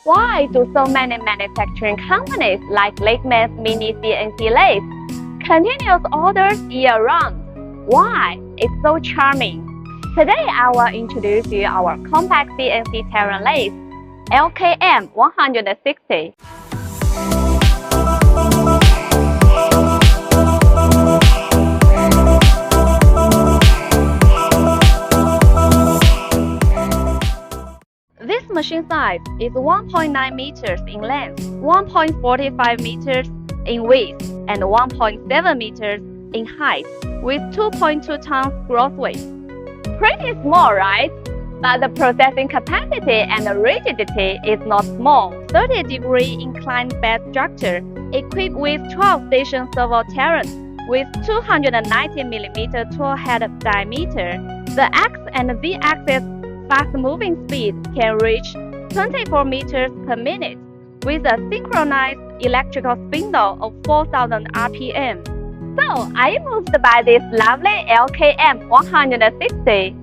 Why do so many manufacturing companies like Leichman's mini CNC Lathe continuous orders year-round? Why? It's so charming. Today I will introduce you our compact CNC Terran lathe, LKM 160. This machine size is 1.9 meters in length, 1.45 meters in width, and 1.7 meters in height, with 2.2 tons gross weight. Pretty small, right? But the processing capacity and the rigidity is not small. 30-degree inclined bed structure equipped with 12-station servo turrets with 290mm tool head diameter. The X and Z axis fast-moving speed can reach 24 meters per minute with a synchronized electrical spindle of 4,000 RPM. So, are you moved by this lovely LKM 160?